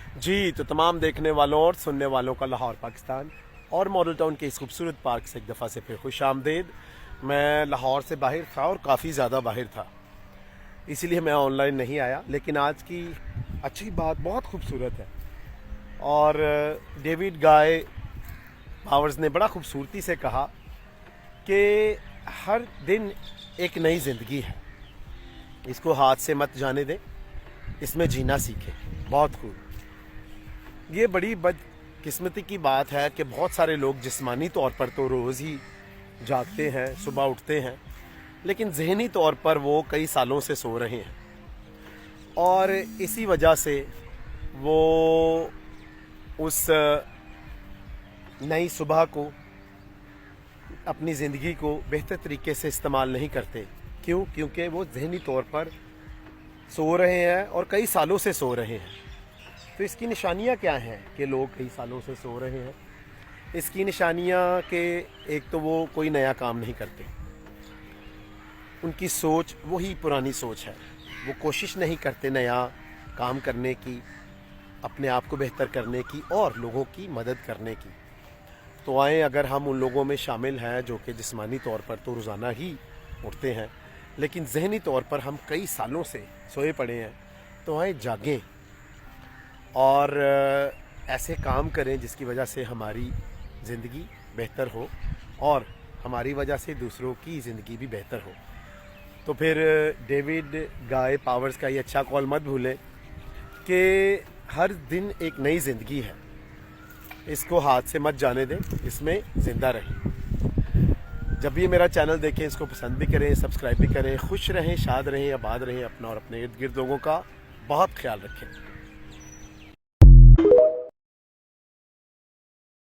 जी तो तमाम देखने वालों और सुनने वालों का लाहौर पाकिस्तान और मॉडल टाउन के इस खूबसूरत पार्क से एक दफ़ा से फिर खुश आमदेद। मैं लाहौर से बाहर था और काफ़ी ज़्यादा बाहर था, इसीलिए मैं ऑनलाइन नहीं आया। लेकिन आज की अच्छी बात बहुत खूबसूरत है और डेविड गाय पावर्स ने बड़ा खूबसूरती से कहा कि हर दिन एक नई ज़िंदगी है, इसको हाथ से मत जाने दें, इसमें जीना सीखें। बहुत खूब। ये बड़ी बदकिस्मती की बात है कि बहुत सारे लोग जिस्मानी तौर पर तो रोज़ ही जागते हैं, सुबह उठते हैं, लेकिन ज़हनी तौर पर वो कई सालों से सो रहे हैं और इसी वजह से वो उस नई सुबह को, अपनी ज़िंदगी को बेहतर तरीके से इस्तेमाल नहीं करते। क्यों? क्योंकि वो ज़हनी तौर पर सो रहे हैं और कई सालों से सो रहे हैं। तो इसकी निशानियाँ क्या हैं कि लोग कई सालों से सो रहे हैं? इसकी निशानियाँ कि एक तो वो कोई नया काम नहीं करते, उनकी सोच वही पुरानी सोच है, वो कोशिश नहीं करते नया काम करने की, अपने आप को बेहतर करने की और लोगों की मदद करने की। तो आए अगर हम उन लोगों में शामिल हैं जो कि जिस्मानी तौर पर तो रोज़ाना ही उठते हैं, लेकिन ज़हनी तौर पर हम कई सालों से सोए पड़े हैं, तो आए जागें और ऐसे काम करें जिसकी वजह से हमारी ज़िंदगी बेहतर हो और हमारी वजह से दूसरों की ज़िंदगी भी बेहतर हो। तो फिर डेविड गाय पावर्स का ये अच्छा कॉल मत भूलें कि हर दिन एक नई ज़िंदगी है, इसको हाथ से मत जाने दें, इसमें ज़िंदा रहें। जब भी मेरा चैनल देखें इसको पसंद भी करें, सब्सक्राइब भी करें। खुश रहें, शाद रहें, आबाद रहें, अपना और अपने इर्द गिर्द लोगों का बहुत ख्याल रखें।